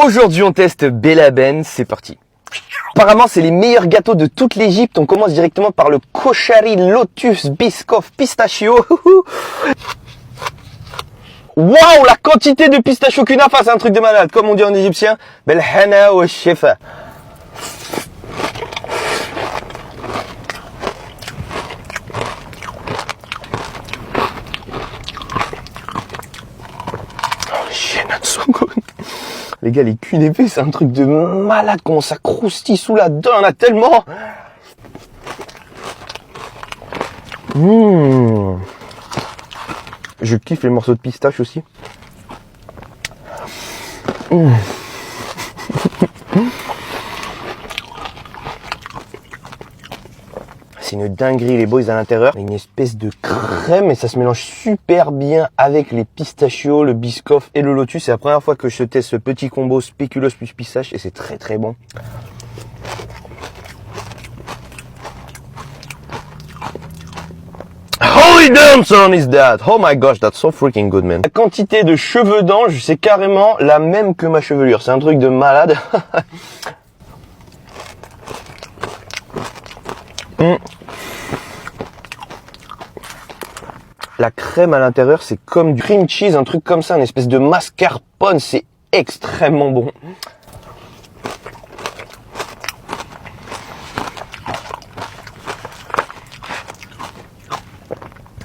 Aujourd'hui on teste Belaben, c'est parti. Apparemment c'est les meilleurs gâteaux de toute l'Égypte. On commence directement par le Koshari Lotus Biscoff Pistachio. Waouh, la quantité de pistachio kunafa, c'est un truc de malade. Comme on dit en égyptien, Belhana ou Shefa. Les gars, les kunafés, c'est un truc de malade. Comment ça croustille sous la dent, on a tellement. Je kiffe les morceaux de pistache aussi. C'est une dinguerie, les boys à l'intérieur. Une espèce de crème et ça se mélange super bien avec les pistachios, le biscoff et le lotus. C'est la première fois que je teste ce petit combo spéculoos plus pistache et c'est très très bon. Holy damn son is that? Oh my gosh, that's so freaking good, man. La quantité de cheveux d'ange, c'est carrément la même que ma chevelure. C'est un truc de malade. La crème à l'intérieur, c'est comme du cream cheese, un truc comme ça, une espèce de mascarpone. C'est extrêmement bon.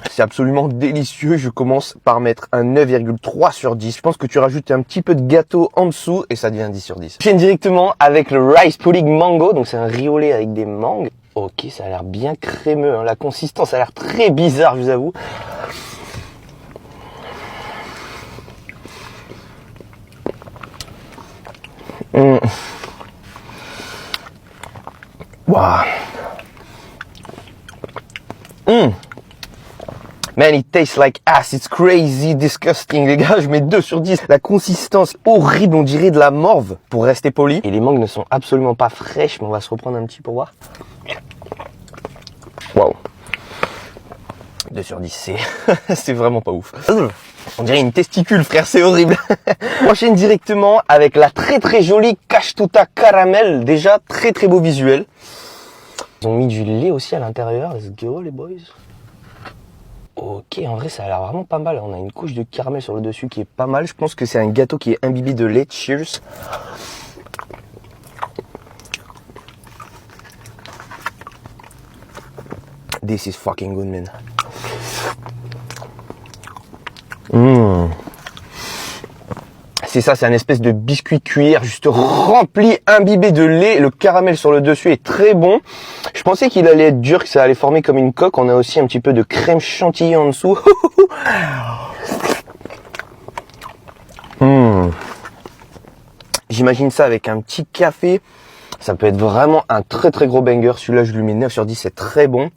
C'est absolument délicieux. Je commence par mettre un 9,3 sur 10. Je pense que tu rajoutes un petit peu de gâteau en dessous et ça devient 10 sur 10. Je viens directement avec le rice pudding mango. Donc c'est un riz au lait avec des mangues. Ok, ça a l'air bien crémeux. Hein. La consistance a l'air très bizarre, je vous avoue. Wow. Man, it tastes like ass. It's crazy, disgusting. Les gars, je mets 2 sur 10. La consistance horrible, on dirait de la morve, pour rester poli. Et les mangues ne sont absolument pas fraîches, mais on va se reprendre un petit pour voir. Waouh. 2 sur 10, c'est vraiment pas ouf. On dirait une testicule, frère, c'est horrible. On enchaîne directement avec la très très jolie Kashtuta Caramel. Déjà, très très beau visuel. Ils ont mis du lait aussi à l'intérieur. Let's go, les boys. Ok, en vrai, ça a l'air vraiment pas mal. On a une couche de caramel sur le dessus qui est pas mal. Je pense que c'est un gâteau qui est imbibé de lait. Cheers. This is fucking good, man. C'est ça, c'est un espèce de biscuit cuillère juste rempli, imbibé de lait. Le caramel sur le dessus est très bon. Je pensais qu'il allait être dur, que ça allait former comme une coque. On a aussi un petit peu de crème chantilly en dessous. J'imagine ça avec un petit café. Ça peut être vraiment un très très gros banger. Celui-là, je lui mets 9 sur 10, c'est très bon.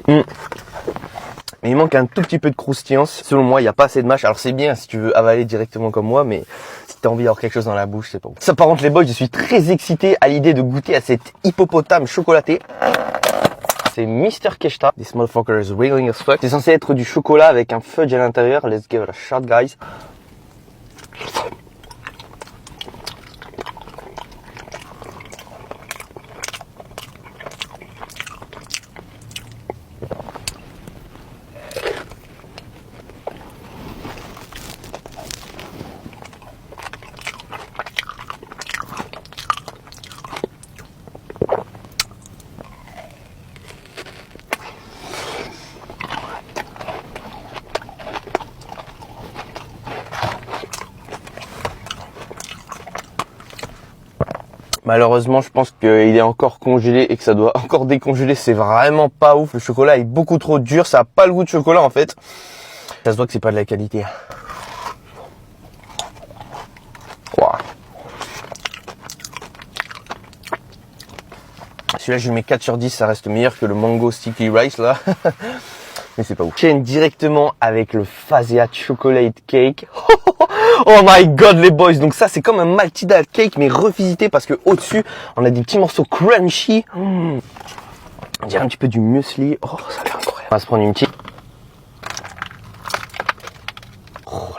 Mais il manque un tout petit peu de croustillance. Selon moi, il n'y a pas assez de mâche. Alors c'est bien si tu veux avaler directement comme moi, mais si tu as envie d'avoir quelque chose dans la bouche, c'est pas bon. Ça, par contre, les boys, je suis très excité à l'idée de goûter à cet hippopotame chocolaté. C'est Mr. Keshta. This motherfucker is wriggling as fuck. C'est censé être du chocolat avec un fudge à l'intérieur. Let's give it a shot, guys. Malheureusement, je pense qu'il est encore congelé et que ça doit encore décongeler. C'est vraiment pas ouf. Le chocolat est beaucoup trop dur. Ça a pas le goût de chocolat en fait. Ça se voit que c'est pas de la qualité. Wow. Celui-là, je lui mets 4 sur 10. Ça reste meilleur que le mango sticky rice là. Mais c'est pas ouf. J'enchaîne directement avec le Fazia Chocolate Cake. Oh my god, les boys. Donc ça, c'est comme un Maltida cake, mais revisité parce que au-dessus, on a des petits morceaux crunchy. On dirait un petit peu du muesli. Oh, ça a l'air incroyable. On va se prendre une petite.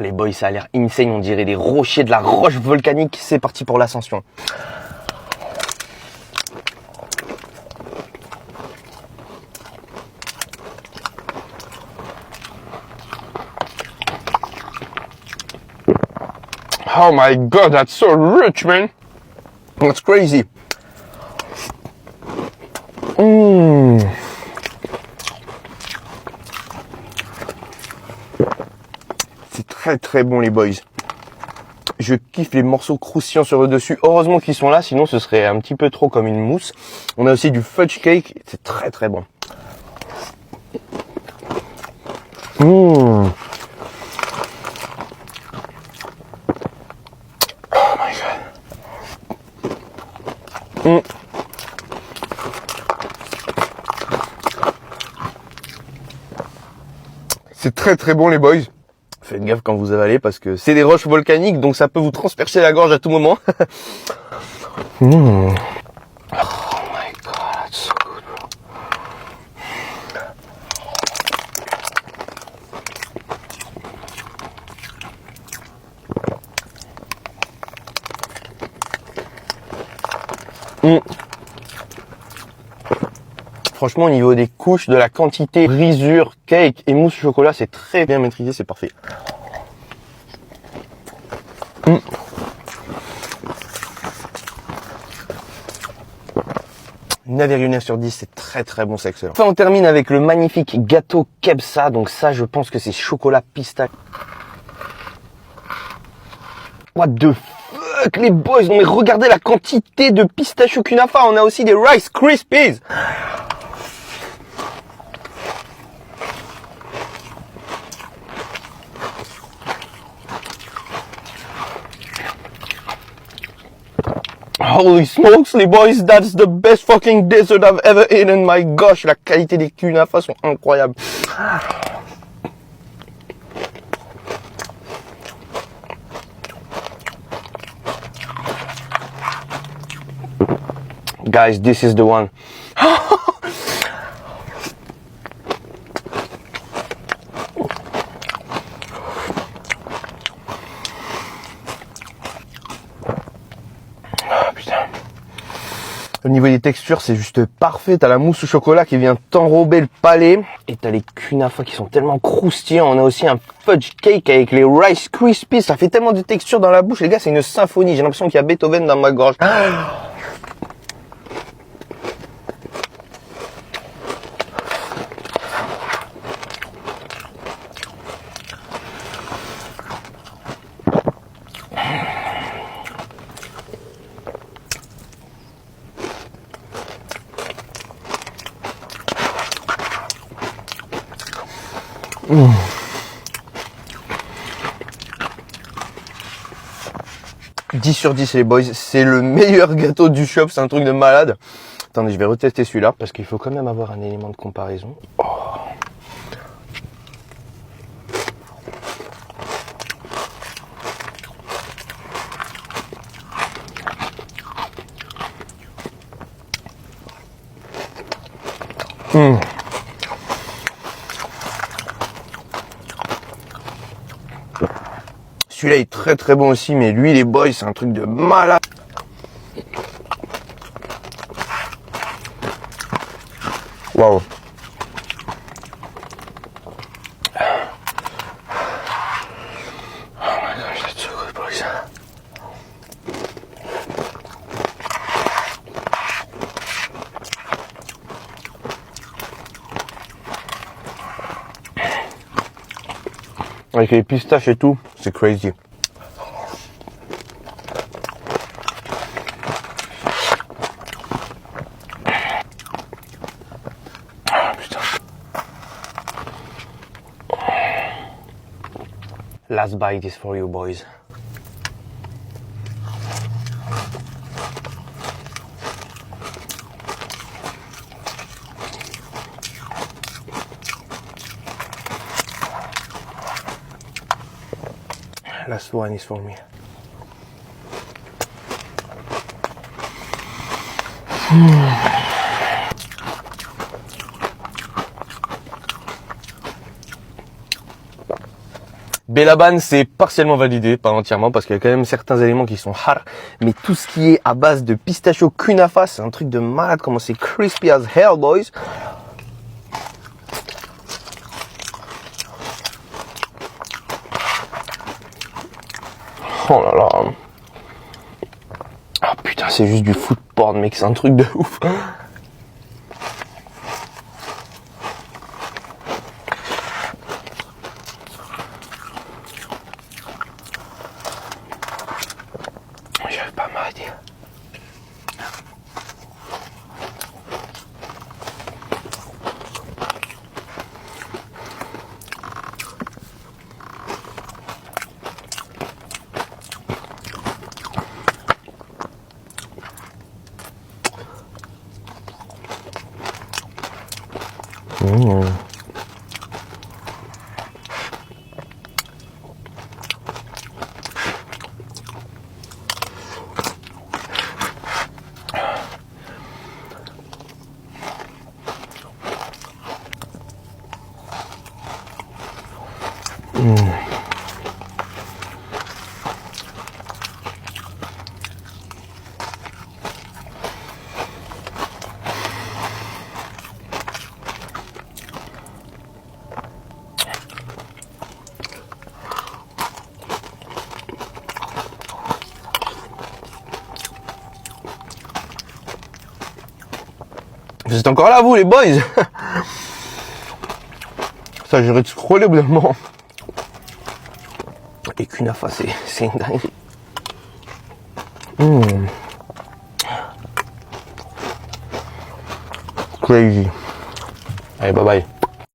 Les boys, ça a l'air insane, on dirait des rochers de la roche volcanique. C'est parti pour l'ascension. Oh my god, that's so rich, man. That's crazy. C'est très très bon les boys. Je kiffe les morceaux croustillants sur le dessus. Heureusement qu'ils sont là, sinon ce serait un petit peu trop comme une mousse. On a aussi du fudge cake. C'est très très bon. C'est très très bon les boys. Faites gaffe quand vous avalez parce que c'est des roches volcaniques donc ça peut vous transpercer la gorge à tout moment. Oh my god, that's so good, bro. Franchement, au niveau des couches, de la quantité, brisure, cake et mousse au chocolat, c'est très bien maîtrisé, c'est parfait. 9,9 sur 10, c'est très très bon, c'est excellent. Enfin, on termine avec le magnifique gâteau Kebsa. Donc ça, je pense que c'est chocolat pistache. What the fuck, les boys? Non mais regardez la quantité de pistache au kunafa. On a aussi des Rice Krispies. Holy smokes, les boys, that's the best fucking dessert I've ever eaten. My gosh, la qualité des kunafa sont incroyables. Guys, this is the one. Au niveau des textures, c'est juste parfait. T'as la mousse au chocolat qui vient t'enrober le palais. Et t'as les kunafa qui sont tellement croustillants. On a aussi un fudge cake avec les Rice Krispies. Ça fait tellement de texture dans la bouche. Les gars, c'est une symphonie. J'ai l'impression qu'il y a Beethoven dans ma gorge. Mmh. 10 sur 10 les boys, c'est le meilleur gâteau du shop, c'est un truc de malade. Attendez, je vais retester celui-là parce qu'il faut quand même avoir un élément de comparaison. Oh. Mmh. Celui-là est très très bon aussi, mais lui les boys, c'est un truc de malade. Waouh. Oh my gosh, that's so good, boys. Avec les pistaches et tout, c'est crazy. Ah, putain. Last bite is for you boys. Last one is for me. Belaban, c'est partiellement validé, pas entièrement, parce qu'il y a quand même certains éléments qui sont har. Mais tout ce qui est à base de pistachio kunafa, c'est un truc de malade, comment c'est crispy as hell, boys. Oh là là. Ah putain, c'est juste du food porn, mec, c'est un truc de ouf. J'arrive pas à m'arrêter. Mmh. Vous êtes encore là, vous, les boys? Ça, j'aurais de scroller au bout d'un moment. Et kunafa, c'est une dinguerie. Crazy.